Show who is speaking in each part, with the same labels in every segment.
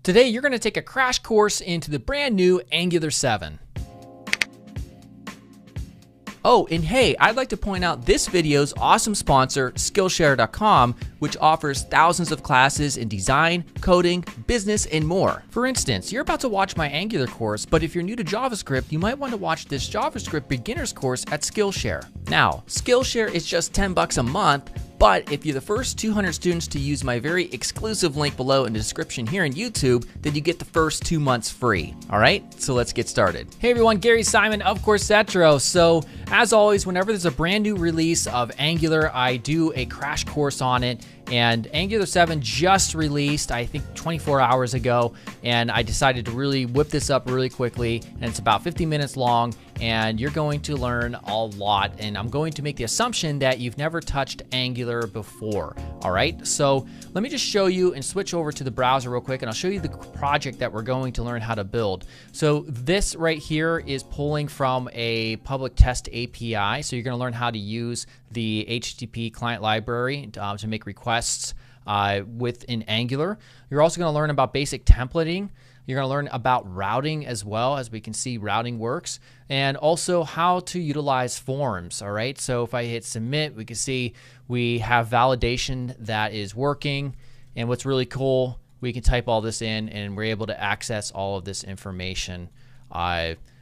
Speaker 1: Today, you're going to take a crash course into the brand new Angular 7. Oh, and hey, I'd like to point out this video's awesome sponsor, Skillshare.com, which offers thousands of classes in design, coding, business, and more. For instance, you're about to watch my Angular course, but if you're new to JavaScript, you might want to watch this JavaScript beginner's course at Skillshare. Now, Skillshare is just $10 a month, but if you're the first 200 students to use my very exclusive link below in the description here on YouTube, then you get the first 2 months free. All right, so let's get started. Hey everyone, Gary Simon of Coursetro. So as always, whenever there's a brand new release of Angular, I do a crash course on it. And Angular 7 just released, I think 24 hours ago, and I decided to really whip this up really quickly, and it's about 50 minutes long, and you're going to learn a lot, and I'm going to make the assumption that you've never touched Angular before. All right, so let me just show you and switch over to the browser real quick, and I'll show you the project that we're going to learn how to build. So this right here is pulling from a public test API, so you're going to learn how to use the HTTP client library to make requests within Angular. You're also going to learn about basic templating. You're going to learn about routing as well. As we can see, routing works, and also how to utilize forms. All right, so if I hit submit, we can see we have validation that is working, and what's really cool, we can type all this in and we're able to access all of this information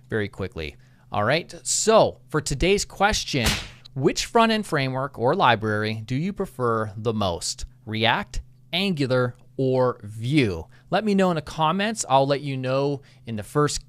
Speaker 1: very quickly. All right, so for today's question, which front-end framework or library do you prefer the most? React, Angular, or Vue? Let me know in the comments. I'll let you know in the first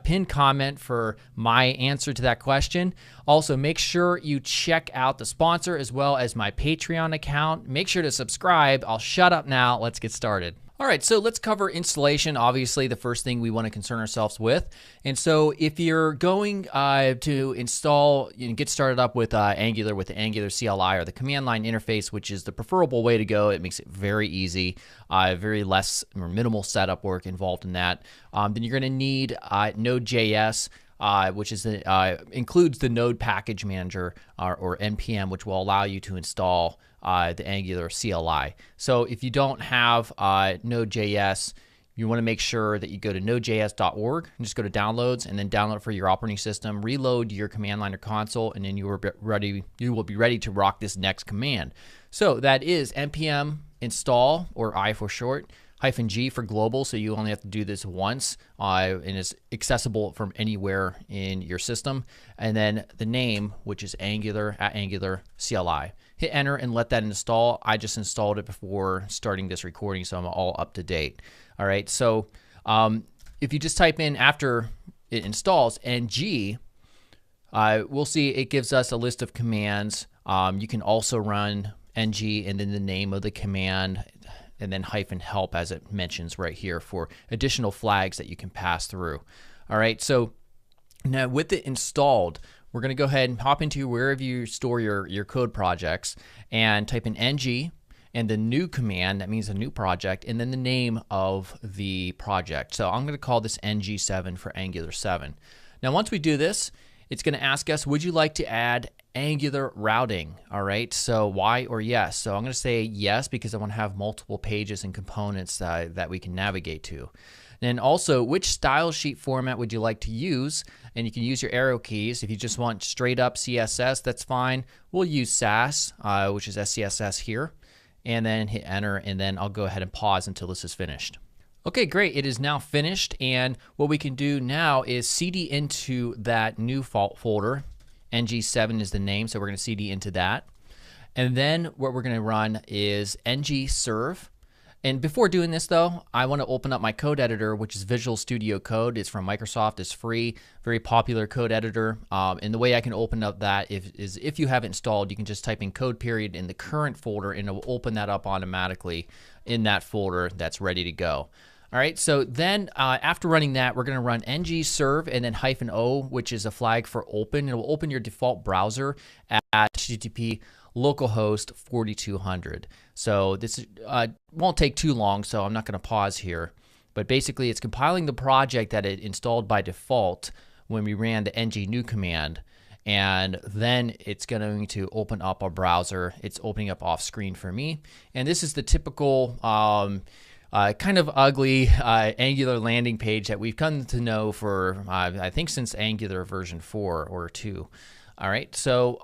Speaker 1: pinned comment for my answer to that question. Also, make sure you check out the sponsor as well as my Patreon account. Make sure to subscribe. I'll shut up now. Let's get started. All right, so let's cover installation. Obviously, the first thing we want to concern ourselves with. And so if you're going to install, get started up with Angular with the Angular CLI or the command line interface, which is the preferable way to go. It makes it very easy, very less or minimal setup work involved in that. Then you're going to need Node.js, which is includes the Node Package Manager or NPM, which will allow you to install the Angular CLI. So if you don't have Node.js, you want to make sure that you go to nodejs.org and just go to downloads and then download it for your operating system, reload your command line or console, and then you will be ready to rock this next command. So that is npm install, or I for short, -G for global, so you only have to do this once, and it's accessible from anywhere in your system. And then the name, which is Angular CLI. Hit enter and let that install. I just installed it before starting this recording, so I'm all up to date. All right, so if you just type in after it installs ng, we'll see it gives us a list of commands. You can also run ng and then the name of the command, and then -help as it mentions right here for additional flags that you can pass through. All right, so now with it installed, we're going to go ahead and hop into wherever you store your code projects and type in ng and the new command, that means a new project, and then the name of the project. So I'm going to call this ng7 for Angular 7. Now once we do this, it's going to ask us, would you like to add Angular routing? All right, so Y or yes. So I'm going to say yes because I want to have multiple pages and components that we can navigate to. And also, which style sheet format would you like to use? And you can use your arrow keys. If you just want straight up CSS, that's fine. We'll use Sass, which is SCSS here, and then hit enter, and then I'll go ahead and pause until this is finished. Okay, great. It is now finished, and what we can do now is cd into that new folder. ng7 is the name, so we're going to cd into that. And then what we're going to run is ng-serve. And before doing this, though, I want to open up my code editor, which is Visual Studio Code. It's from Microsoft. It's free, very popular code editor. And the way I can open up that is if you have it installed, you can just type in code period in the current folder, and it will open that up automatically in that folder that's ready to go. All right, so then after running that, we're going to run ng-serve and then -o, which is a flag for open. It will open your default browser at HTTP localhost 4200. So this won't take too long, so I'm not going to pause here. But basically, it's compiling the project that it installed by default when we ran the ng new command. And then it's going to open up our browser. It's opening up off screen for me. And this is the typical kind of ugly Angular landing page that we've come to know for, I think, since Angular version 4 or 2. All right, so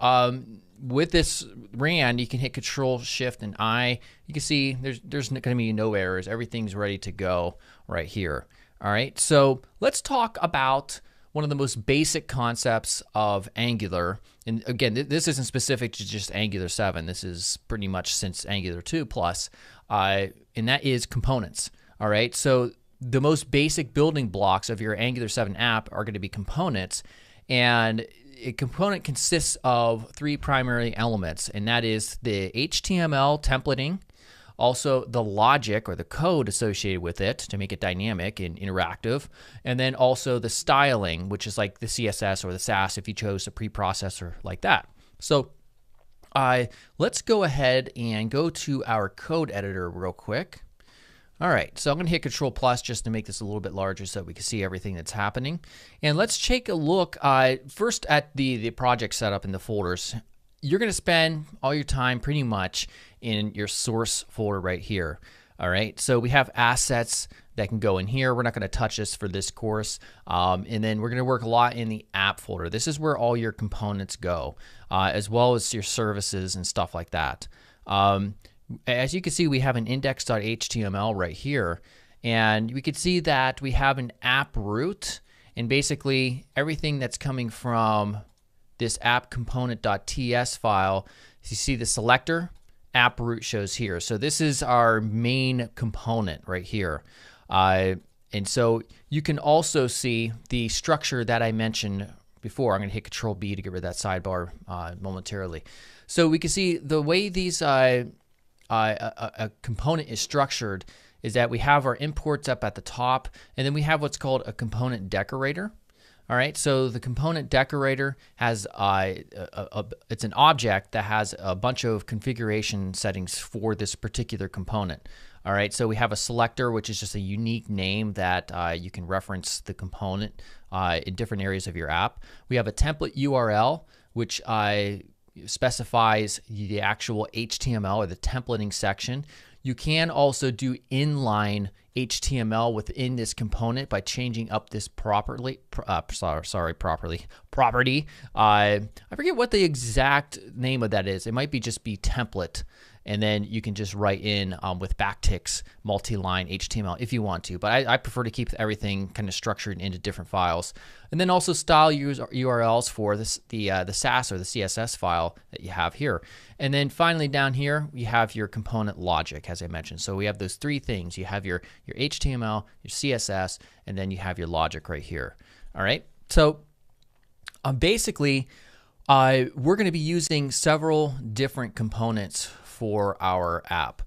Speaker 1: with this RAN, you can hit Control, Shift, and I. You can see there's going to be no errors. Everything's ready to go right here. All right, so let's talk about one of the most basic concepts of Angular. And again, this isn't specific to just Angular 7. This is pretty much since Angular 2 plus, and that is components. All right, so the most basic building blocks of your Angular 7 app are going to be components, and a component consists of 3 primary elements, and that is the HTML templating, also the logic or the code associated with it to make it dynamic and interactive, and then also the styling, which is like the CSS or the Sass if you chose a preprocessor like that. So let's go ahead and go to our code editor real quick. All right, so I'm going to hit Control Plus just to make this a little bit larger so that we can see everything that's happening. And let's take a look first at the project setup in the folders. You're going to spend all your time pretty much in your source folder right here. All right, so we have assets that can go in here. We're not going to touch this for this course. And then we're going to work a lot in the app folder. This is where all your components go, as well as your services and stuff like that. As you can see, we have an index.html right here, and we can see that we have an app root, and basically everything that's coming from this app component.ts file, you see the selector, app root shows here. So this is our main component right here. And so you can also see the structure that I mentioned before. I'm going to hit Control B to get rid of that sidebar momentarily. So we can see the way these a component is structured is that we have our imports up at the top, and then we have what's called a component decorator. All right, so the component decorator has it's an object that has a bunch of configuration settings for this particular component. All right, so we have a selector, which is just a unique name that you can reference the component in different areas of your app. We have a template URL, which specifies the actual HTML or the templating section. You can also do inline HTML within this component by changing up this property. I forget what the exact name of that is. It might be just be template, and then you can just write in with backticks multi-line HTML if you want to. But I prefer to keep everything kind of structured into different files. And then also style URLs for the Sass or the CSS file that you have here. And then finally down here, we have your component logic, as I mentioned. So we have those 3 things. You have your HTML, your CSS, and then you have your logic right here. All right. So basically, we're going to be using several different components for our app.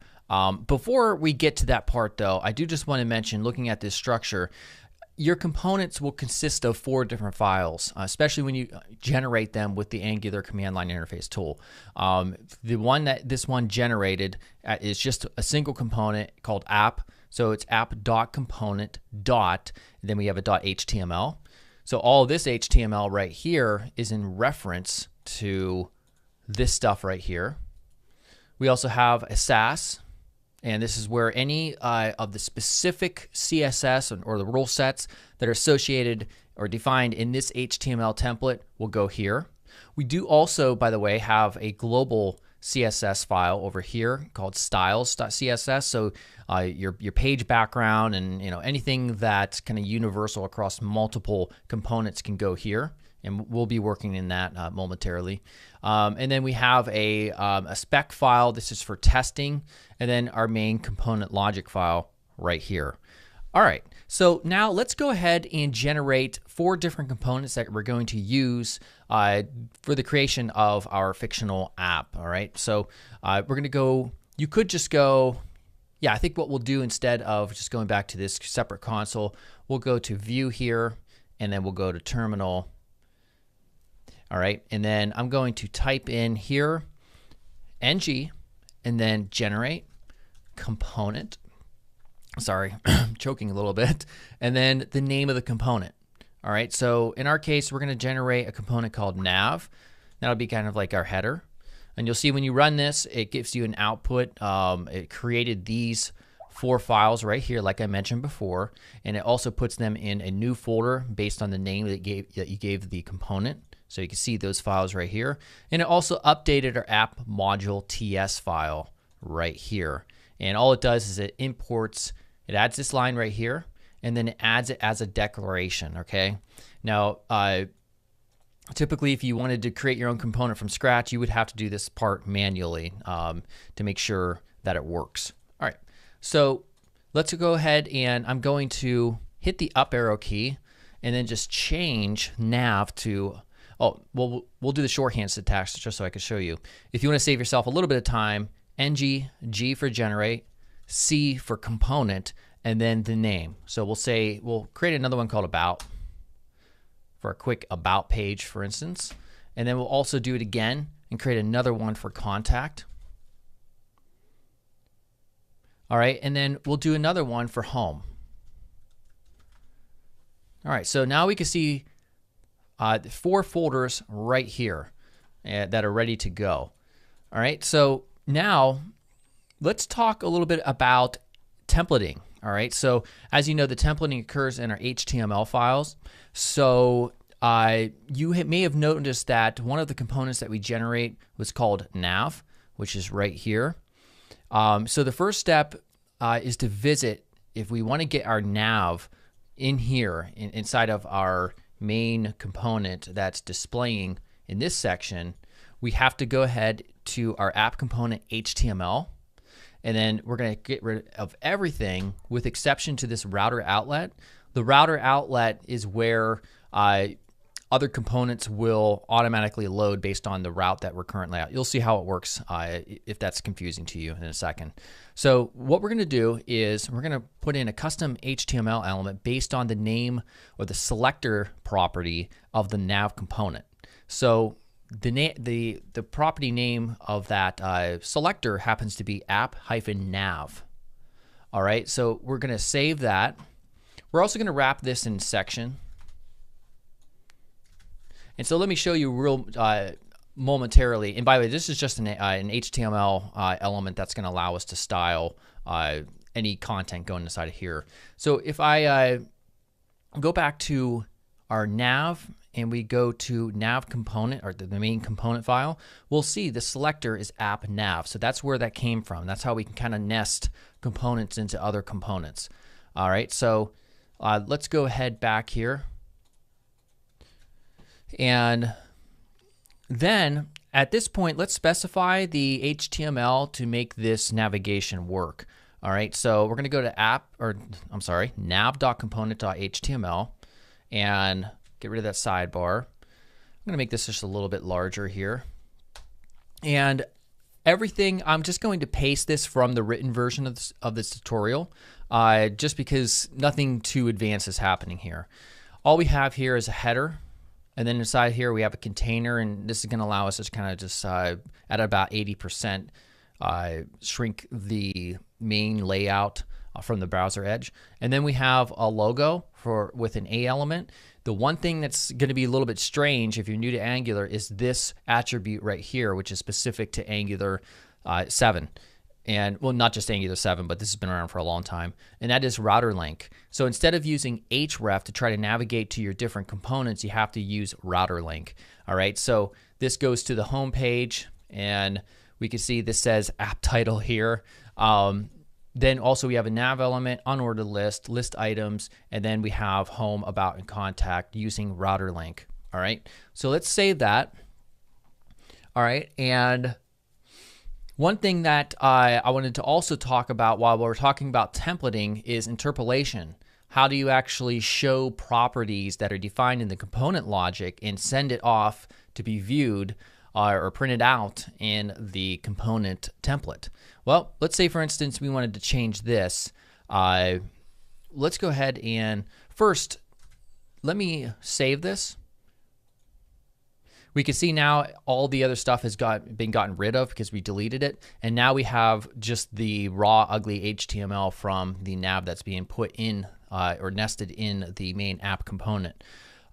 Speaker 1: Before we get to that part, though, I do just want to mention, looking at this structure, your components will consist of 4 different files, especially when you generate them with the Angular command line interface tool. The one that this one generated is just a single component called app. So it's app.component dot, and then we have a .html. So all this HTML right here is in reference to this stuff right here. We also have a Sass, and this is where any of the specific CSS or the rule sets that are associated or defined in this HTML template will go here. We do also, by the way, have a global CSS file over here called styles.css. So your page background and anything that's kind of universal across multiple components can go here, and we'll be working in that momentarily. And then we have a spec file. This is for testing, and then our main component logic file right here. All right, so now let's go ahead and generate 4 different components that we're going to use for the creation of our fictional app. All right, so we're going to go, you could just go, I think what we'll do instead of just going back to this separate console, we'll go to View here, and then we'll go to Terminal. All right, and then I'm going to type in here, ng, and then generate component. Sorry, I'm choking a little bit. And then the name of the component. All right, so in our case, we're going to generate a component called nav. That'll be kind of like our header. And you'll see when you run this, it gives you an output. It created these 4 files right here, like I mentioned before, and it also puts them in a new folder based on the name that you gave the component. So you can see those files right here. And it also updated our app module TS file right here. And all it does is it imports, it adds this line right here, and then it adds it as a declaration, okay? Now, typically, if you wanted to create your own component from scratch, you would have to do this part manually to make sure that it works. All right, so let's go ahead and I'm going to hit the up arrow key and then just change nav to, oh, well, we'll do the shorthand syntax just so I can show you. If you want to save yourself a little bit of time, ng, G for generate, C for component, and then the name. So we'll create another one called about for a quick about page, for instance. And then we'll also do it again and create another one for contact. All right, and then we'll do another one for home. All right, so now we can see 4 folders right here that are ready to go. All right, so now let's talk a little bit about templating. All right, so as you know, the templating occurs in our HTML files. So you may have noticed that one of the components that we generate was called nav, which is right here. So the first step is to visit, if we want to get our nav in here, inside of our main component that's displaying in this section, we have to go ahead to our app component HTML. And then we're going to get rid of everything with exception to this router outlet. The router outlet is where other components will automatically load based on the route that we're currently at. You'll see how it works if that's confusing to you in a second. So what we're going to do is we're going to put in a custom HTML element based on the name or the selector property of the nav component. So the property name of that selector happens to be app-nav. All right, so we're going to save that. We're also going to wrap this in section. And so let me show you real momentarily. And by the way, this is just an HTML element that's going to allow us to style any content going inside of here. So if I go back to our nav and we go to nav component, or the main component file, we'll see the selector is app nav. So that's where that came from. That's how we can kind of nest components into other components. All right, so let's go ahead back here. And then at this point, let's specify the HTML to make this navigation work. All right, so we're going to go to nav.component.html and get rid of that sidebar. I'm going to make this just a little bit larger here. And everything, I'm just going to paste this from the written version of this tutorial, just because nothing too advanced is happening here. All we have here is a header. And then inside here we have a container, and this is going to allow us to kind of just at about 80% shrink the main layout from the browser edge. And then we have a logo with an A element. The one thing that's going to be a little bit strange if you're new to Angular is this attribute right here, which is specific to Angular 7. And well, not just Angular 7, but this has been around for a long time, and that is router link. So instead of using href to try to navigate to your different components, you have to use router link. All right, so this goes to the home page, and we can see this says app title here. Then also we have a nav element, unordered list, list items, and then we have home, about, and contact using router link. All right, so let's save that. All right, and one thing that I wanted to also talk about while we're talking about templating is interpolation. How do you actually show properties that are defined in the component logic and send it off to be viewed or printed out in the component template? Well, let's say, for instance, we wanted to change this. Let's go ahead and first, let me save this. We can see now all the other stuff has been gotten rid of because we deleted it. And now we have just the raw, ugly HTML from the nav that's being put in or nested in the main app component.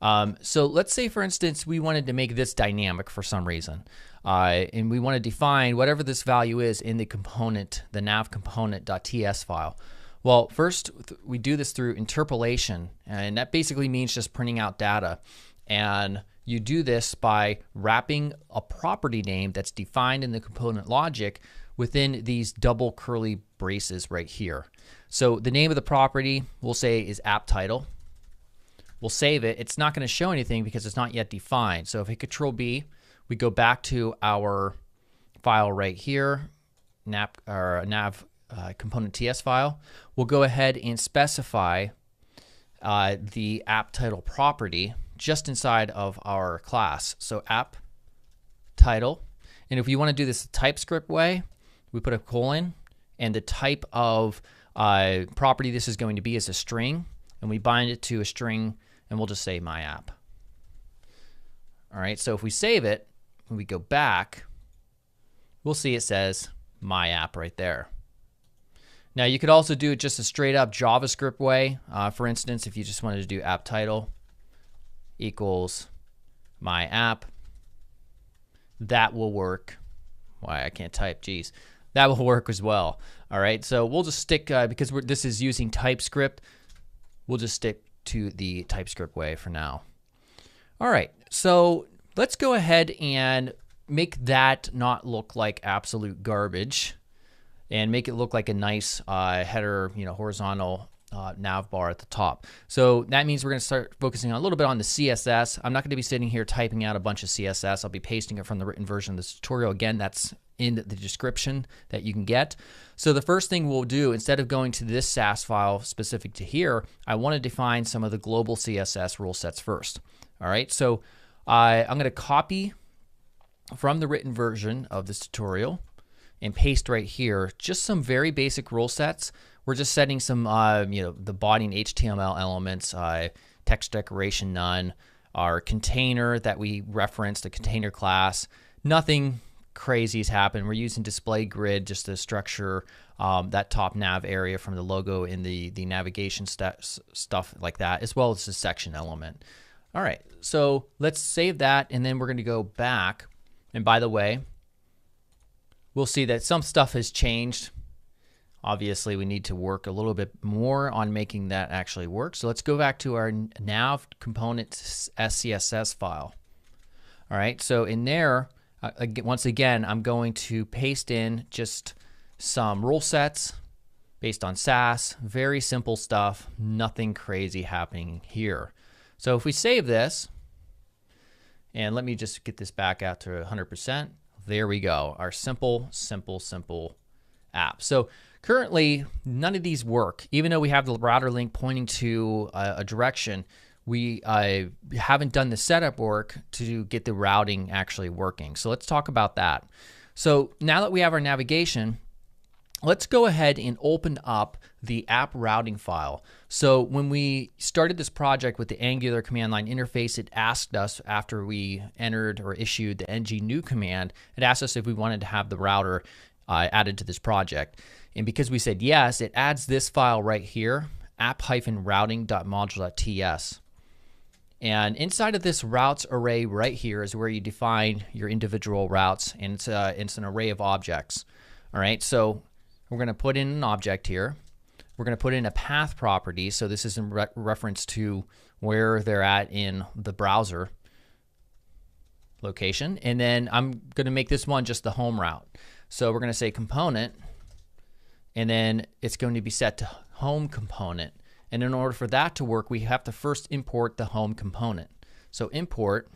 Speaker 1: So let's say, for instance, we wanted to make this dynamic for some reason, and we want to define whatever this value is in the component, the nav component.ts file. Well, first we do this through interpolation, and that basically means just printing out data. And you do this by wrapping a property name that's defined in the component logic within these double curly braces right here. So the name of the property we'll say is app title. We'll save it. It's not going to show anything because it's not yet defined. So if we hit Control B, we go back to our file right here, nav component TS file. We'll go ahead and specify the app title property just inside of our class. So app title. And if you want to do this the TypeScript way, we put a colon, and the type of property this is going to be is a string, and we bind it to a string, and we'll just say my app. All right, so if we save it, when we go back, we'll see it says my app right there. Now you could also do it just a straight up JavaScript way. For instance, if you just wanted to do app title equals my app, that will work. Why, I can't type, geez. That will work as well. All right, so we'll just stick, because this is using TypeScript, we'll just stick to the TypeScript way for now. All right, so let's go ahead and make that not look like absolute garbage and make it look like a nice header, horizontal nav bar at the top. So that means we're going to start focusing a little bit on the CSS. I'm not going to be sitting here typing out a bunch of CSS. I'll be pasting it from the written version of this tutorial. Again, that's in the description that you can get. So the first thing we'll do, instead of going to this Sass file specific to here, I want to define some of the global CSS rule sets first. All right, so I'm going to copy from the written version of this tutorial and paste right here just some very basic rule sets. We're just setting some, the body and HTML elements, text decoration none, our container that we referenced, a container class. Nothing crazy has happened. We're using display grid just to structure that top nav area from the logo in the navigation stuff like that, as well as the section element. All right, so let's save that, and then we're going to go back. And by the way, we'll see that some stuff has changed. Obviously, we need to work a little bit more on making that actually work. So let's go back to our nav component SCSS file. All right, so in there, once again, I'm going to paste in just some rule sets based on Sass. Very simple stuff, nothing crazy happening here. So if we save this, and let me just get this back out to 100%. There we go, our simple app. So currently, none of these work. Even though we have the router link pointing to a direction, we haven't done the setup work to get the routing actually working. So let's talk about that. So now that we have our navigation, let's go ahead and open up the app routing file. So when we started this project with the Angular command line interface, it asked us after we entered or issued the ng new command, it asked us if we wanted to have the router added to this project. And because we said yes, it adds this file right here, app-routing.module.ts. And inside of this routes array right here is where you define your individual routes, and it's an array of objects. All right, so we're going to put in an object here. We're going to put in a path property, so this is in reference to where they're at in the browser location. And then I'm going to make this one just the home route. So we're going to say component, and then it's going to be set to home component. And in order for that to work, we have to first import the home component. So import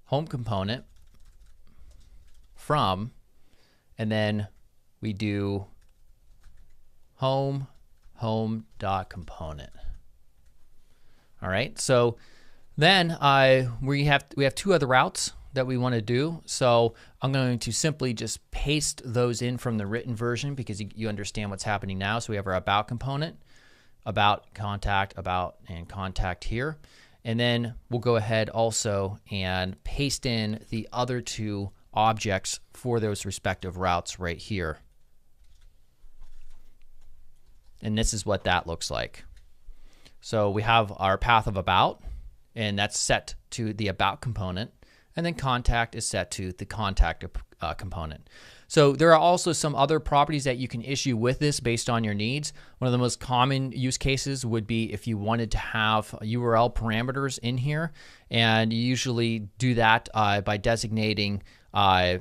Speaker 1: home component from, and then we do home.component. All right, so then we have two other routes that we want to do. So I'm going to simply just paste those in from the written version because you understand what's happening now. So we have our about component, about, contact, about, and contact here. And then we'll go ahead also and paste in the other two objects for those respective routes right here. And this is what that looks like. So we have our path of about, and that's set to the about component, and then contact is set to the contact component. So there are also some other properties that you can issue with this based on your needs. One of the most common use cases would be if you wanted to have URL parameters in here, and you usually do that by designating a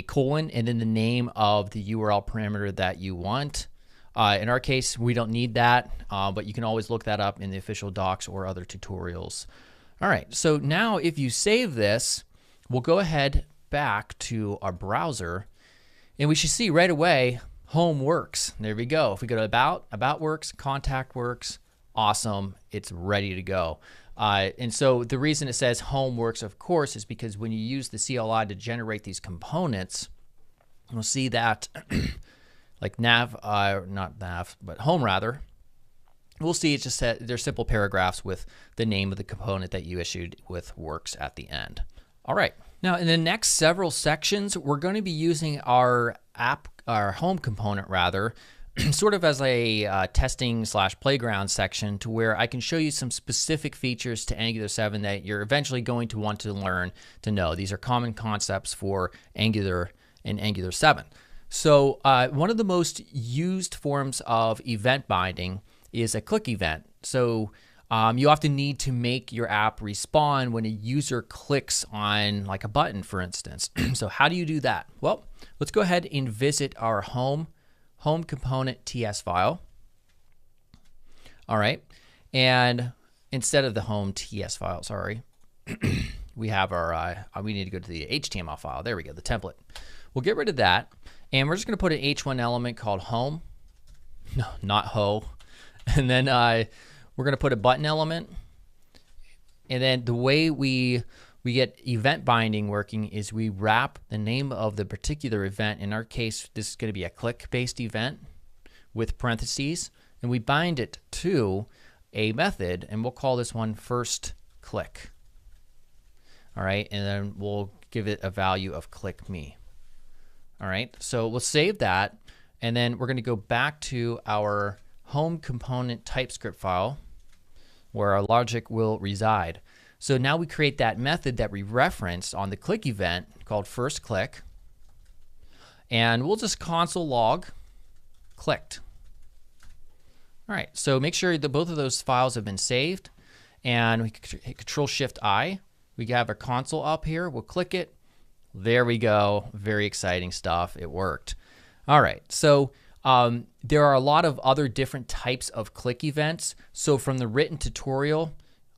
Speaker 1: colon and then the name of the URL parameter that you want. In our case, we don't need that, but you can always look that up in the official docs or other tutorials. All right, so now if you save this, we'll go ahead back to our browser, and we should see right away home works. There we go. If we go to about works, contact works, awesome, it's ready to go. And so the reason it says home works, of course, is because when you use the CLI to generate these components, you'll see that like not nav, but home rather, we'll see it's just they're simple paragraphs with the name of the component that you issued with works at the end. All right. Now, in the next several sections, we're going to be using our home component rather, sort of as a testing / playground section to where I can show you some specific features to Angular 7 that you're eventually going to want to learn to know. These are common concepts for Angular and Angular 7. So one of the most used forms of event binding is a click event. So you often need to make your app respond when a user clicks on like a button, for instance. So how do you do that? Well, let's go ahead and visit our home component TS file. All right, and instead of the home TS file, sorry, we have our we need to go to the HTML file. There we go, the template. We'll get rid of that, and we're just going to put an H1 element called home. No, not ho. And then we're going to put a button element, and then the way we get event binding working is we wrap the name of the particular event. In our case, this is going to be a click-based event with parentheses, and we bind it to a method, and we'll call this one first click. All right, and then we'll give it a value of click me. All right, so we'll save that, and then we're going to go back to our home component TypeScript file where our logic will reside. So now we create that method that we referenced on the click event called first click, and we'll just console log clicked. All right, so make sure that both of those files have been saved, and we hit Control-Shift-I. We have our console up here. We'll click it. There we go. Very exciting stuff. It worked. All right, so there are a lot of other different types of click events. So from the written tutorial,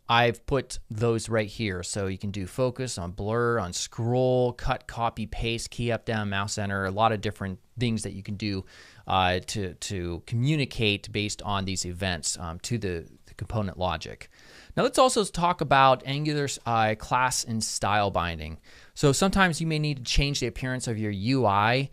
Speaker 1: I've put those right here. So you can do focus, on blur, on scroll, cut, copy, paste, key up, down, mouse enter, a lot of different things that you can do to communicate based on these events to the component logic. Now let's also talk about Angular's class and style binding. So sometimes you may need to change the appearance of your UI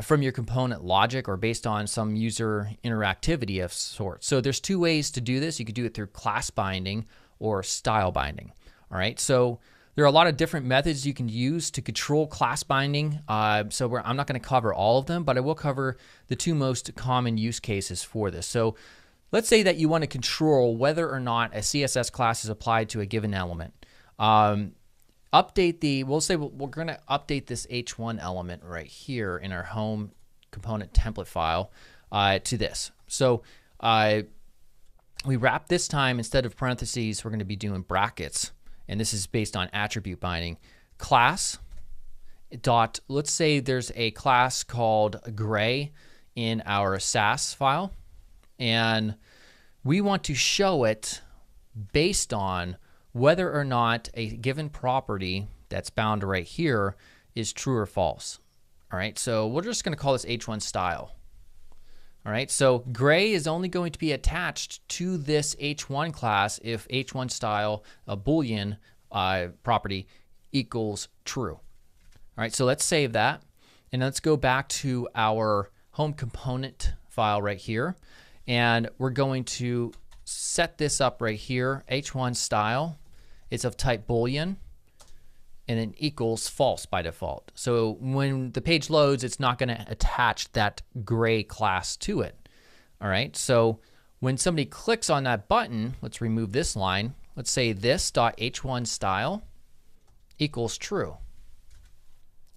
Speaker 1: from your component logic or based on some user interactivity of sorts. So there's two ways to do this. You could do it through class binding or style binding. All right, so there are a lot of different methods you can use to control class binding. I'm not going to cover all of them, but I will cover the two most common use cases for this. So let's say that you want to control whether or not a CSS class is applied to a given element. We'll say we're going to update this H1 element right here in our home component template file to this. So we wrap this time, instead of parentheses, we're going to be doing brackets, and this is based on attribute binding. Class dot, let's say there's a class called gray in our Sass file, and we want to show it based on whether or not a given property that's bound right here is true or false. All right, so we're just going to call this H1 style. All right, so gray is only going to be attached to this H1 class if H1 style, a Boolean property, equals true. All right, so let's save that, and let's go back to our home component file right here, and we're going to set this up right here. H1 style, it's of type Boolean, and then equals false by default. So when the page loads, it's not going to attach that gray class to it. All right, so when somebody clicks on that button, let's remove this line. Let's say this.h1style equals true.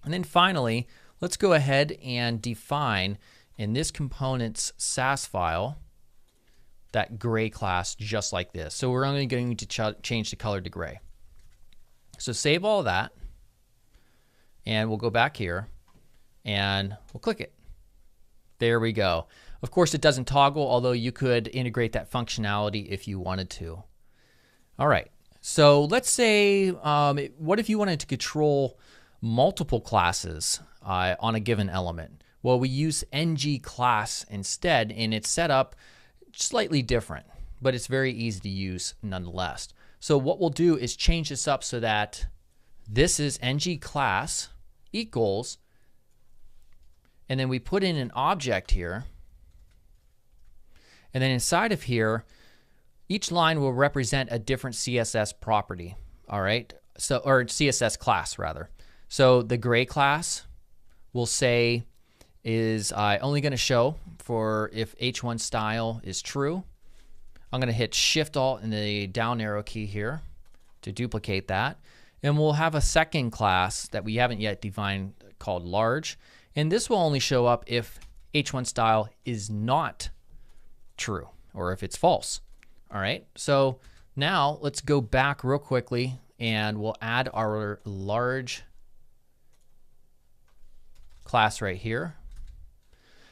Speaker 1: And then finally, let's go ahead and define in this component's Sass file that gray class just like this. So we're only going to change the color to gray. So save all that, and we'll go back here and we'll click it. There we go. Of course, it doesn't toggle, although you could integrate that functionality if you wanted to. All right, so let's say, what if you wanted to control multiple classes on a given element? Well, we use ng-class instead, and it's set up slightly different, but it's very easy to use nonetheless. So what we'll do is change this up so that this is ng-class equals, and then we put in an object here, and then inside of here, each line will represent a different CSS property, all right? So, or CSS class rather. So the gray class will say is only going to show for if h1 style is true. I'm going to hit Shift Alt and the down arrow key here to duplicate that. And we'll have a second class that we haven't yet defined called large. And this will only show up if h1 style is not true or if it's false. All right, so now let's go back real quickly and we'll add our large class right here.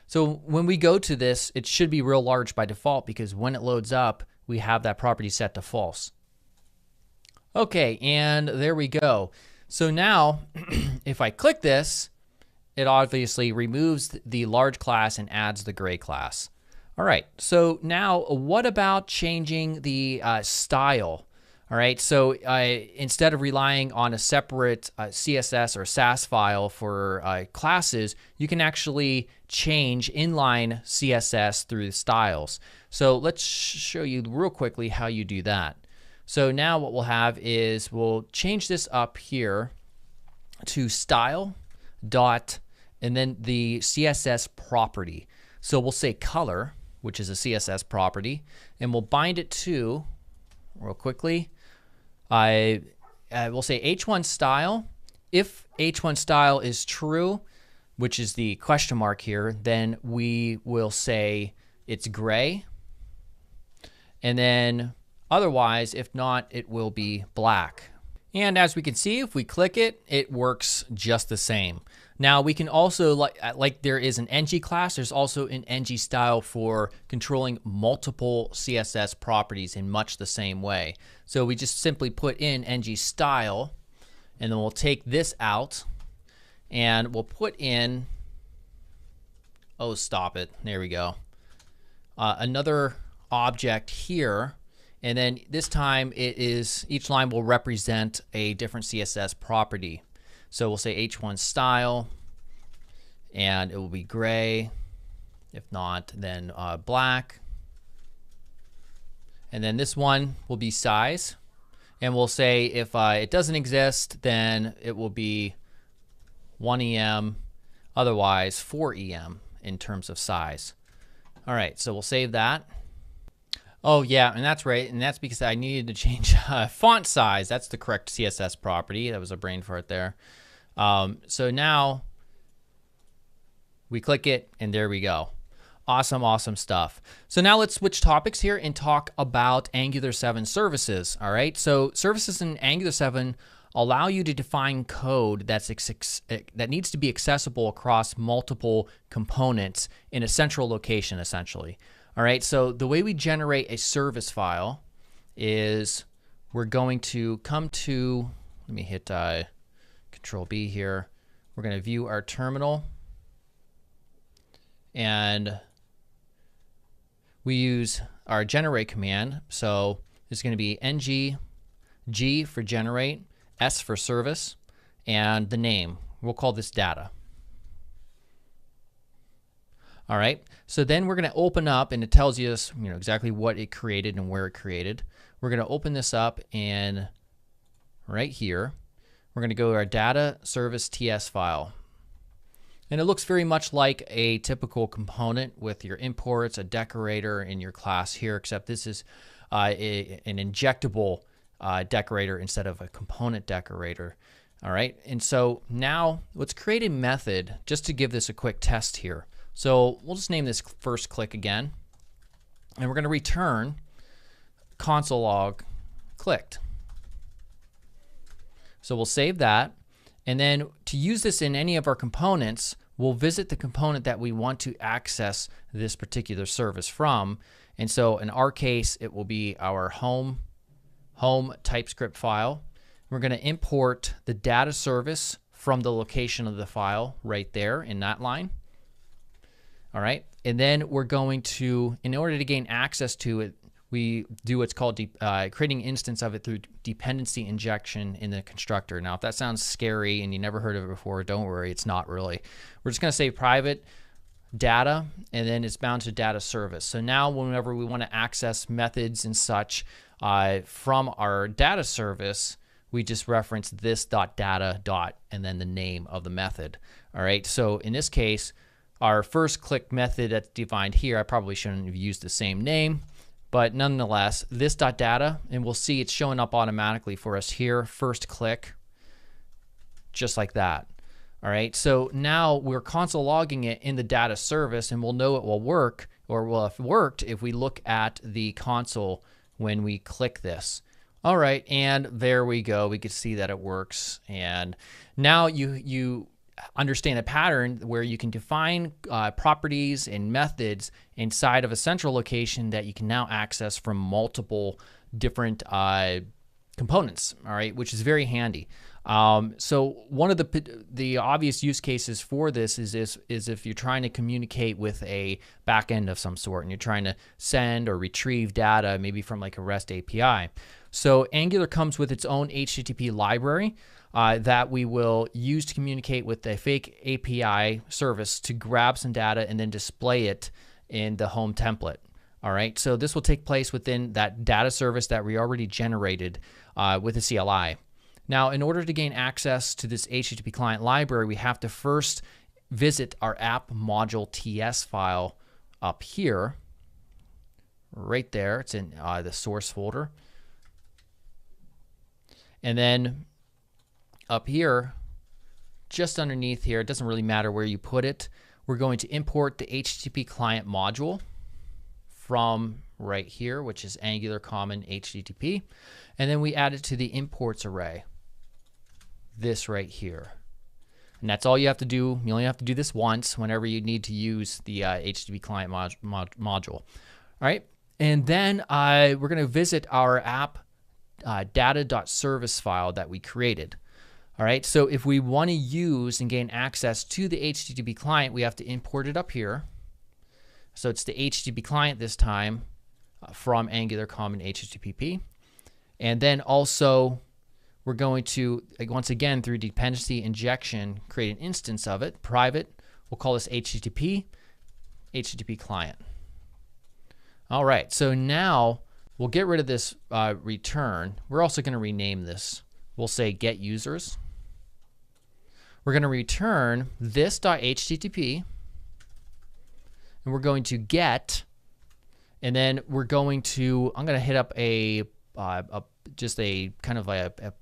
Speaker 1: So when we go to this, it should be real large by default because when it loads up, we have that property set to false. Okay, and there we go. So now if I click this, it obviously removes the large class and adds the gray class. All right, so now what about changing the style? All right, so instead of relying on a separate CSS or Sass file for classes, you can actually change inline CSS through the styles. So let's show you real quickly how you do that. So now what we'll have is we'll change this up here to style dot and then the CSS property. So we'll say color, which is a CSS property, and we'll bind it to, real quickly, we'll say h1 style. If h1 style is true, which is the question mark here, then we will say it's gray. And then otherwise, if not, it will be black. And as we can see, if we click it, it works just the same. Now we can also, like there is an ng class, there's also an ng style for controlling multiple CSS properties in much the same way. So we just simply put in ng style, and then we'll take this out, and we'll put in, oh stop it, there we go, another object here. And then this time it is, each line will represent a different CSS property. So we'll say h1 style, and it will be gray. If not, then black. And then this one will be size. And we'll say if it doesn't exist, then it will be 1em, otherwise 4em in terms of size. All right, so we'll save that. Oh yeah, and that's right, and that's because I needed to change font size. That's the correct CSS property. That was a brain fart there. So now we click it, and there we go. Awesome, awesome stuff. So now let's switch topics here and talk about Angular 7 services. All right, so services in Angular 7 allow you to define code that needs to be accessible across multiple components in a central location, essentially. All right, so the way we generate a service file is we're going to come to, let me hit Control B here. We're going to view our terminal, and we use our generate command. So it's going to be ng g for generate, s for service, and the name. We'll call this data. All right, so then we're going to open up, and it tells you exactly what it created and where it created. We're going to open this up, and right here, we're going to go to our data service TS file. And it looks very much like a typical component with your imports, a decorator in your class here, except this is an injectable decorator instead of a component decorator. All right, and so now let's create a method just to give this a quick test here. So we'll just name this first click again, and we're going to return console log clicked. So we'll save that, and then to use this in any of our components, we'll visit the component that we want to access this particular service from. And so in our case, it will be our home TypeScript file. We're going to import the data service from the location of the file right there in that line. All right, and then we're going to, in order to gain access to it, we do what's called creating an instance of it through dependency injection in the constructor. Now, if that sounds scary and you never heard of it before, don't worry, it's not really. We're just going to say private data, and then it's bound to data service. So now whenever we want to access methods and such from our data service, we just reference this.data and then the name of the method. All right, so in this case, our first click method that's defined here, I probably shouldn't have used the same name, but nonetheless, this.data, and we'll see it's showing up automatically for us here, first click, just like that. All right, so now we're console logging it in the data service, and we'll know it will work, or will have worked if we look at the console when we click this. All right, and there we go. We can see that it works. And now you understand a pattern where you can define properties and methods inside of a central location that you can now access from multiple different components, all right, which is very handy. So one of the obvious use cases for this is if you're trying to communicate with a backend of some sort and you're trying to send or retrieve data maybe from like a REST API. So Angular comes with its own HTTP library that we will use to communicate with a fake API service to grab some data and then display it in the home template. All right, so this will take place within that data service that we already generated with the CLI. Now, in order to gain access to this HTTP client library, we have to first visit our app module TS file up here, right there. It's in the source folder. And then up here, just underneath here, it doesn't really matter where you put it, we're going to import the HTTP client module from right here, which is Angular Common HTTP. And then we add it to the imports array, this right here. And that's all you have to do. You only have to do this once whenever you need to use the HTTP client module. All right, and then we're going to visit our app data.service file that we created. All right, so if we want to use and gain access to the HTTP client, we have to import it up here. So it's the HTTP client this time from Angular Common HTTP. And then also we're going to, once again, through dependency injection, create an instance of it, private. We'll call this HTTP client. All right, so now we'll get rid of this return. We're also going to rename this. We'll say get users. We're going to return this.http, and we're going to get, and then we're going to, I'm going to hit up just a kind of a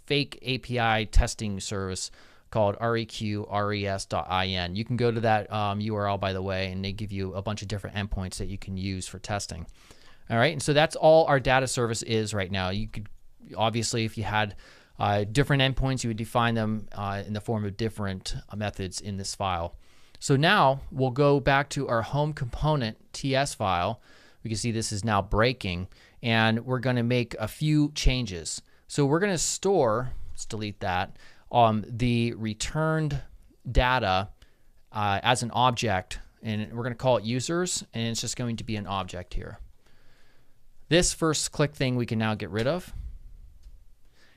Speaker 1: fake API testing service called reqres.in. You can go to that URL, by the way, and they give you a bunch of different endpoints that you can use for testing. All right, and so that's all our data service is right now. You could, obviously, if you had different endpoints, you would define them in the form of different methods in this file. So now we'll go back to our home component TS file. We can see this is now breaking, and we're going to make a few changes. So we're going to store, let's delete that, the returned data as an object, and we're going to call it users, and it's just going to be an object here. This first click thing we can now get rid of.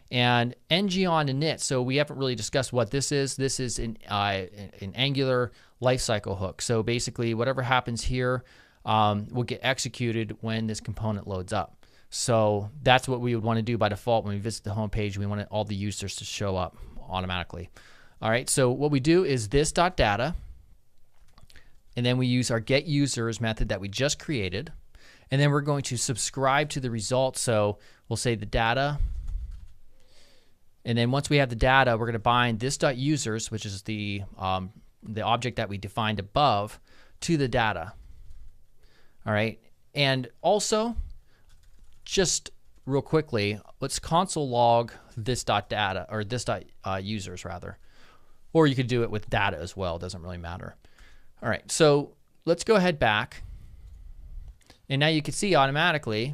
Speaker 1: And ng on init, so we haven't really discussed what this is. This is an Angular lifecycle hook. So basically whatever happens here will get executed when this component loads up. So that's what we would want to do by default when we visit the home page. We want all the users to show up automatically. All right, so what we do is this.data, and then we use our get users method that we just created, and then we're going to subscribe to the result. So we'll say the data, and then once we have the data, we're going to bind this .users, which is the object that we defined above, to the data. All right, and also just real quickly, let's console log this .data, or this .users rather, or you could do it with data as well. It doesn't really matter. All right, so let's go ahead back, and now you can see automatically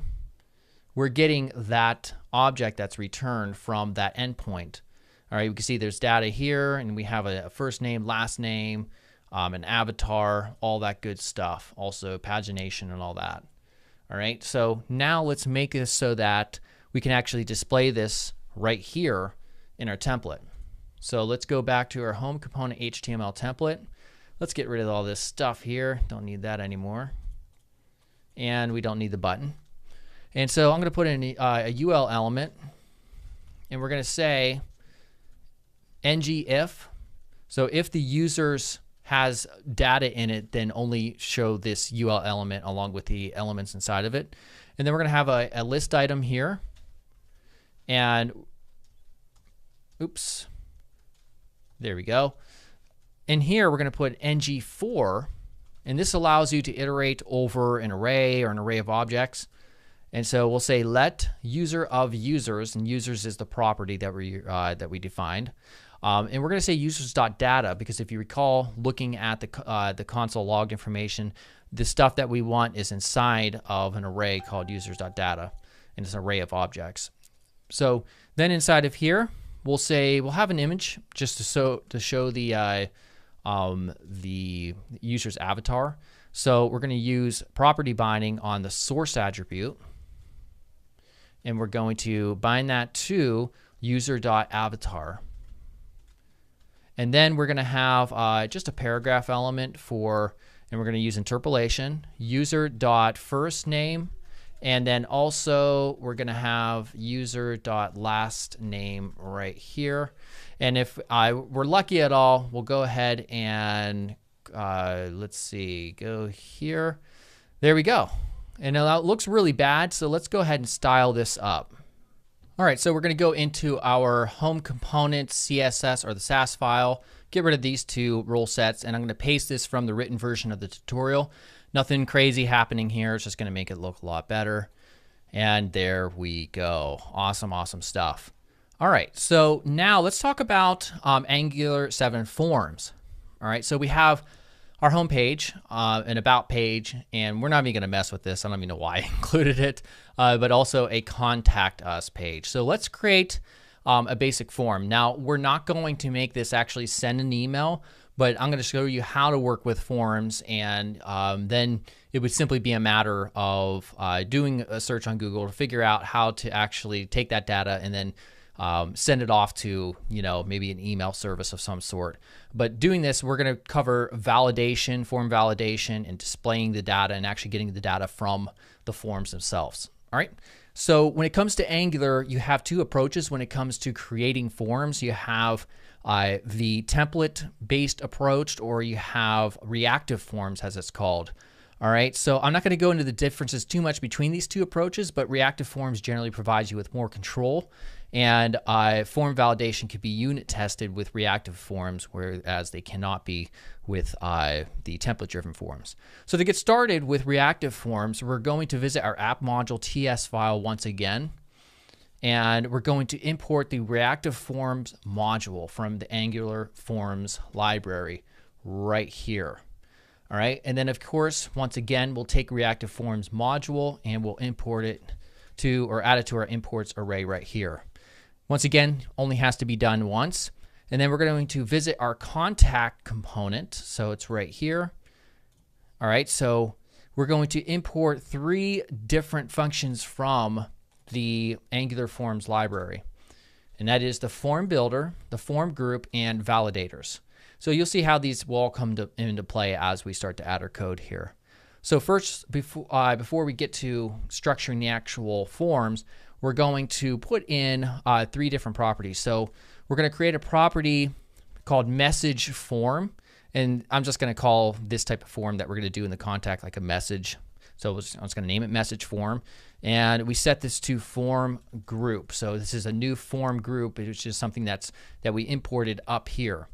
Speaker 1: we're getting that object that's returned from that endpoint. All right, we can see there's data here, and we have a first name, last name, an avatar, all that good stuff. Also pagination and all that. All right, so now let's make this so that we can actually display this right here in our template. So let's go back to our home component HTML template. Let's get rid of all this stuff here. Don't need that anymore. And we don't need the button. And so I'm going to put in a UL element, and we're going to say ng if. So if the users has data in it, then only show this UL element along with the elements inside of it. And then we're going to have a list item here. And oops, there we go. And here we're going to put ng_for, and this allows you to iterate over an array or an array of objects. And so we'll say let user of users, and users is the property that we defined. And we're going to say users.data, because if you recall looking at the console log information, the stuff that we want is inside of an array called users.data, and it's an array of objects. So then inside of here, we'll have an image just to show the user's avatar. So we're going to use property binding on the source attribute, and we're going to bind that to user.avatar. And then we're going to have just a paragraph element and we're going to use interpolation, user.firstname, and then also we're going to have user.lastname right here. And if we're lucky at all, we'll go ahead and let's see, go here. There we go. And now it looks really bad, so let's go ahead and style this up. All right, so we're going to go into our home component CSS, or the Sass file, get rid of these two rule sets, and I'm going to paste this from the written version of the tutorial. Nothing crazy happening here. It's just going to make it look a lot better. And there we go. Awesome, awesome stuff. All right, so now let's talk about Angular 7 forms. All right, so we have our home page, an about page, and we're not even going to mess with this. I don't even know why I included it, but also a contact us page. So let's create a basic form. Now, we're not going to make this actually send an email, but I'm going to show you how to work with forms, and then it would simply be a matter of doing a search on Google to figure out how to actually take that data and then send it off to, maybe an email service of some sort. But doing this, we're going to cover validation, form validation, and displaying the data and actually getting the data from the forms themselves. All right. So when it comes to Angular, you have two approaches when it comes to creating forms. You have the template-based approach, or you have reactive forms, as it's called. All right, so I'm not going to go into the differences too much between these two approaches, but reactive forms generally provides you with more control, and form validation could be unit tested with reactive forms, whereas they cannot be with the template-driven forms. So to get started with reactive forms, we're going to visit our app module TS file once again, and we're going to import the reactive forms module from the Angular Forms library right here. All right, and then of course, once again, we'll take reactive forms module and we'll import it to, or add it to our imports array right here. Once again, only has to be done once. And then we're going to visit our contact component. So it's right here. All right, so we're going to import 3 different functions from the Angular Forms library. And that is the form builder, the form group, and validators. So you'll see how these will all come into play as we start to add our code here. So first, before we get to structuring the actual forms, we're going to put in 3 different properties. So we're going to create a property called message form, And I'm just going to call this type of form that we're going to do in the contact like a message. So I'm just going to name it message form. And we set this to form group. So this is a new form group, which is something that we imported up here.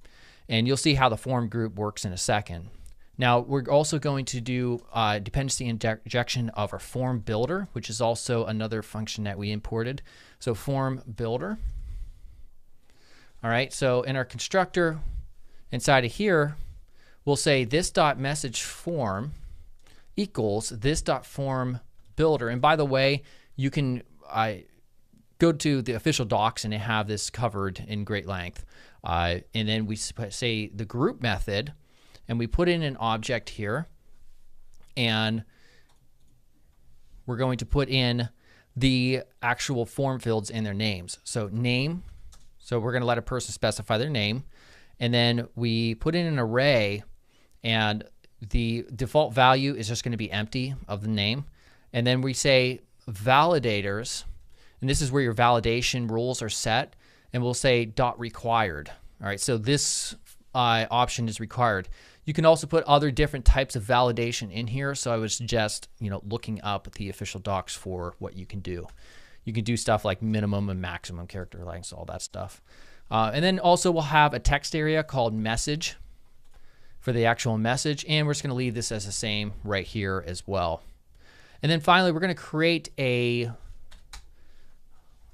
Speaker 1: And you'll see how the form group works in a second. Now we're also going to do dependency injection of our form builder, which is also another function that we imported. So form builder. All right, so in our constructor inside of here, we'll say this dot message form equals this dot form builder. And by the way, you can go to the official docs and they have this covered in great length. And then we say the group method, and we put in an object here, and we're going to put in the actual form fields and their names. So name, so we're going to let a person specify their name, and then we put in an array, and the default value is just going to be empty of the name. And then we say validators, and this is where your validation rules are set, and we'll say dot required. All right, so this option is required. You can also put other different types of validation in here, so I would suggest looking up the official docs for what you can do. You can do stuff like minimum and maximum character lengths, all that stuff. And then also we'll have a text area called message for the actual message, and we're just going to leave this as the same right here as well. And then finally, we're going to create a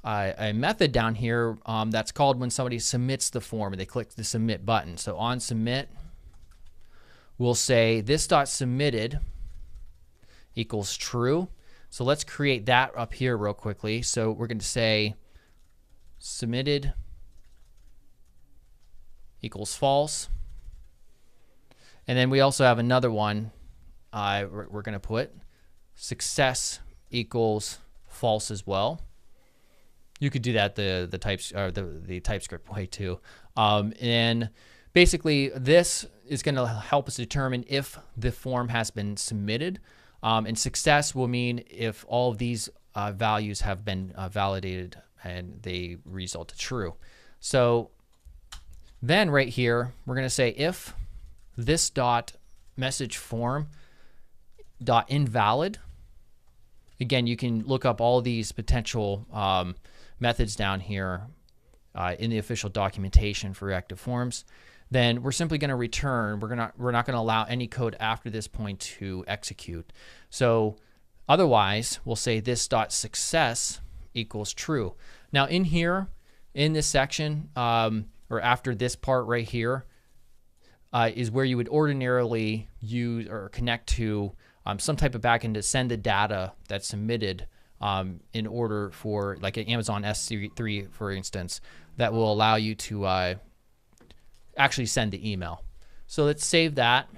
Speaker 1: method down here that's called when somebody submits the form and they click the submit button. So on submit, we'll say this dot submitted equals true. So let's create that up here real quickly. So we're going to say submitted equals false. And then we also have another one we're going to put success equals false as well. You could do that the TypeScript way too. And basically this is going to help us determine if the form has been submitted. And success will mean if all of these values have been validated and they result to true. So then right here, we're going to say if this dot message form dot invalid. Again, you can look up all these potential methods down here in the official documentation for reactive forms. Then we're simply going to return. We're not going to allow any code after this point to execute. So otherwise, we'll say this dot success equals true. Now in here, in this section, or after this part right here, is where you would ordinarily use or connect to some type of backend to send the data that's submitted in order for, like an Amazon S3, for instance, that will allow you to actually send the email. So let's save that,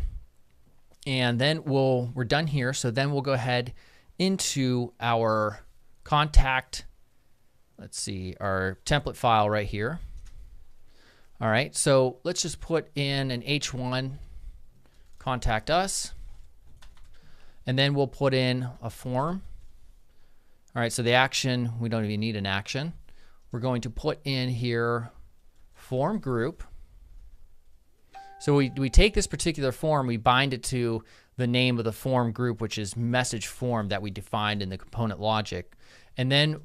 Speaker 1: and then we're done here. So then we'll go ahead into our contact. Let's see, our template file right here. All right, so let's just put in an H1 contact us, and then we'll put in a form. All right, so the action, we don't even need an action. We're going to put in here form group. So we take this particular form, we bind it to the name of the form group, which is message form that we defined in the component logic. And then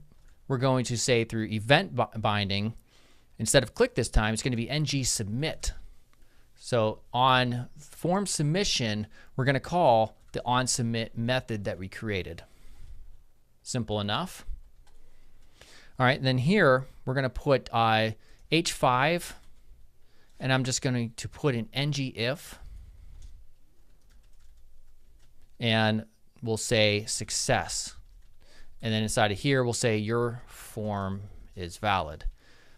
Speaker 1: we're going to say through event binding, instead of click this time, it's going to be ng submit. So on form submission, we're going to call the onSubmit method that we created. Simple enough. All right, then here we're going to put h5, and I'm just going to put in ngIf, and we'll say success. And then inside of here, we'll say your form is valid.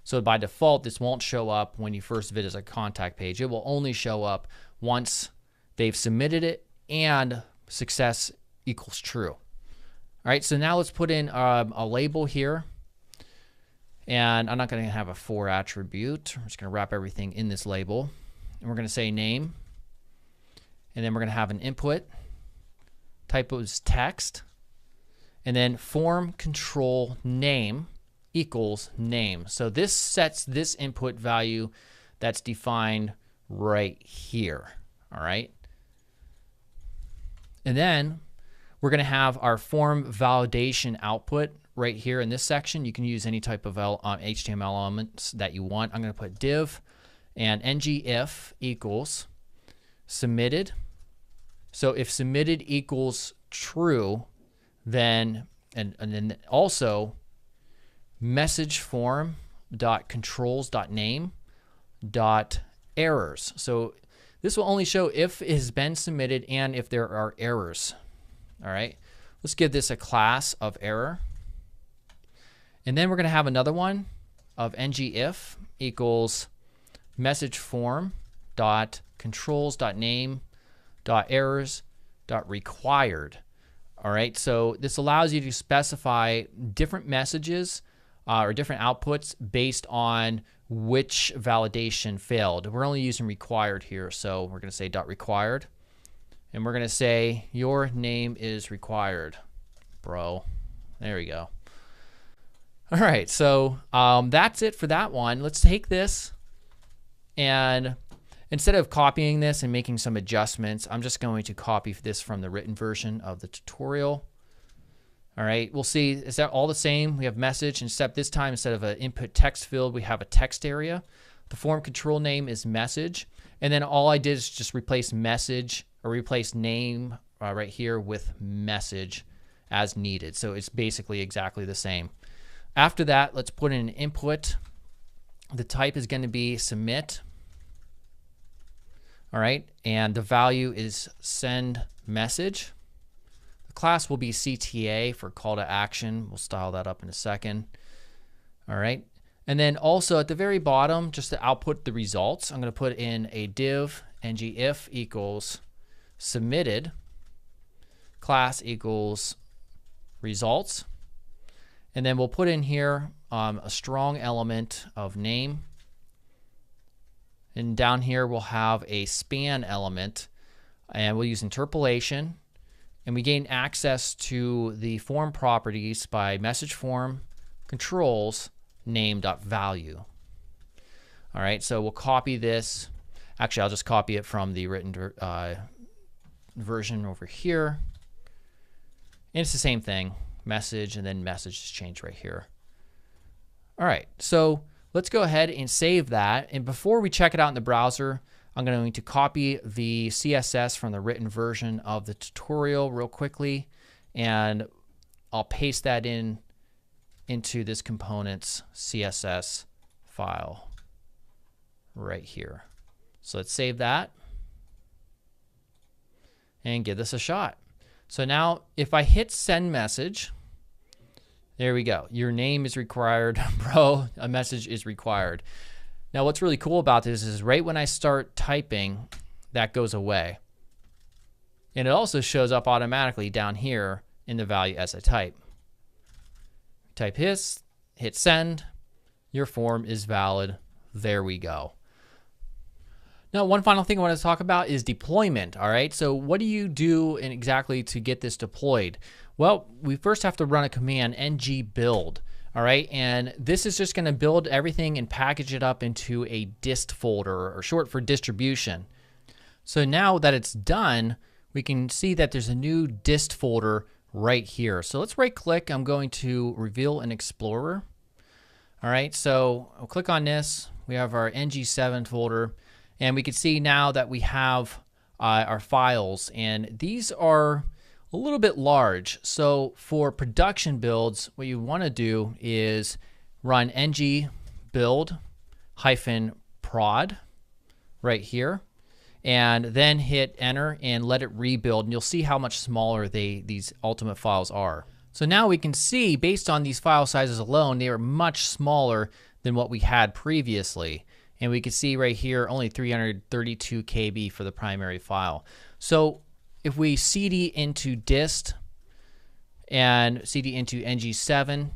Speaker 1: So by default, this won't show up when you first visit a contact page. It will only show up once they've submitted it and success equals true. All right, so now let's put in a label here. And I'm not going to have a for attribute. I'm just going to wrap everything in this label. And we're going to say name. And then we're going to have an input. Type is text. And then form control name equals name. So this sets this input value that's defined right here. All right. And then we're going to have our form validation output right here in this section. You can use any type of HTML elements that you want. I'm going to put div and ngIf equals submitted. So if submitted equals true, then and then also message form dot controls dot name dot errors. So this will only show if it has been submitted and if there are errors. All right, let's give this a class of error. And then we're going to have another one of ngIf equals message form dot controls dot name dot errors dot required. All right, so this allows you to specify different messages or different outputs based on which validation failed. We're only using required here, so we're going to say dot required, and we're going to say your name is required, bro. There we go. All right, so that's it for that one. Let's take this, and instead of copying this and making some adjustments, I'm just going to copy this from the written version of the tutorial. All right, we'll see, is that all the same? We have message, except this time instead of an input text field, we have a text area. The form control name is message. And then all I did is just replace message or replace name right here with message as needed. So it's basically exactly the same. After that, let's put in an input. The type is going to be submit. All right, and the value is send message. Class will be CTA for call to action. We'll style that up in a second. All right. And then also at the very bottom, just to output the results, I'm going to put in a div ngIf equals submitted class equals results. And then we'll put in here a strong element of name. And down here we'll have a span element, and we'll use interpolation. And we gain access to the form properties by message form controls name.value. All right, so we'll copy this. Actually, I'll just copy it from the written version over here. And it's the same thing, message, and then message is changed right here. All right, so let's go ahead and save that. And before we check it out in the browser, I'm going to copy the CSS from the written version of the tutorial real quickly, and I'll paste that into this component's CSS file right here. So let's save that and give this a shot. So now if I hit send message, there we go. Your name is required, bro. A message is required. Now what's really cool about this is right when I start typing, that goes away. And it also shows up automatically down here in the value as I type. Type hit send, your form is valid. There we go. Now, one final thing I want to talk about is deployment. All right, so what do you do exactly to get this deployed? Well, we first have to run a command ng build. All right, and this is just going to build everything and package it up into a dist folder, or short for distribution. So now that it's done, we can see that there's a new dist folder right here. So let's right click. I'm going to reveal an explorer. All right, so I'll click on this. We have our ng7 folder, and we can see now that we have our files, and these are a little bit large. So for production builds, what you want to do is run ng build -prod right here, and then hit enter and let it rebuild, and you'll see how much smaller these ultimate files are. So now we can see, based on these file sizes alone, they are much smaller than what we had previously. And we can see right here only 332 KB for the primary file. So if we cd into dist and cd into ng7,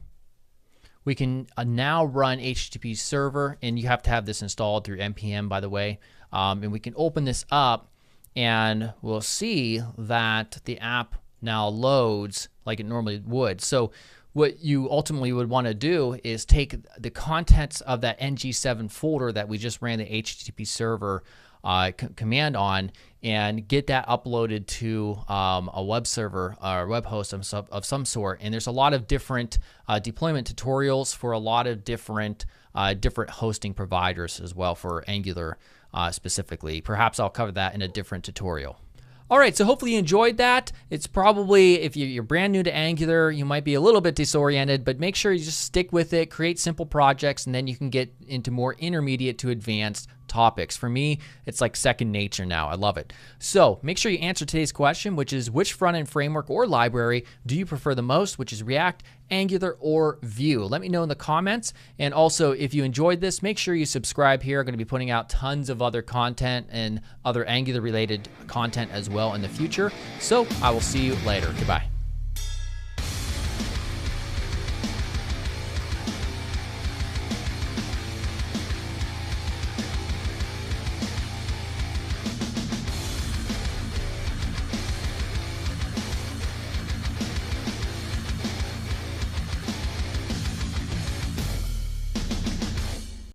Speaker 1: we can now run HTTP server, and you have to have this installed through npm, by the way. And we can open this up, and we'll see that the app now loads like it normally would. So what you ultimately would want to do is take the contents of that ng7 folder that we just ran the HTTP server command on and get that uploaded to a web server or web host of some sort. And there's a lot of different deployment tutorials for a lot of different hosting providers as well for Angular specifically. Perhaps I'll cover that in a different tutorial. All right, so hopefully you enjoyed that. It's probably, if you're brand new to Angular, you might be a little bit disoriented, but make sure you just stick with it, create simple projects, and then you can get into more intermediate to advanced topics. For me, it's like second nature now. I love it. So make sure you answer today's question, which is which front-end framework or library do you prefer the most, which is React, Angular, or Vue? Let me know in the comments. And also, if you enjoyed this, make sure you subscribe here. I'm going to be putting out tons of other content and other Angular related content as well in the future. So I will see you later. Goodbye.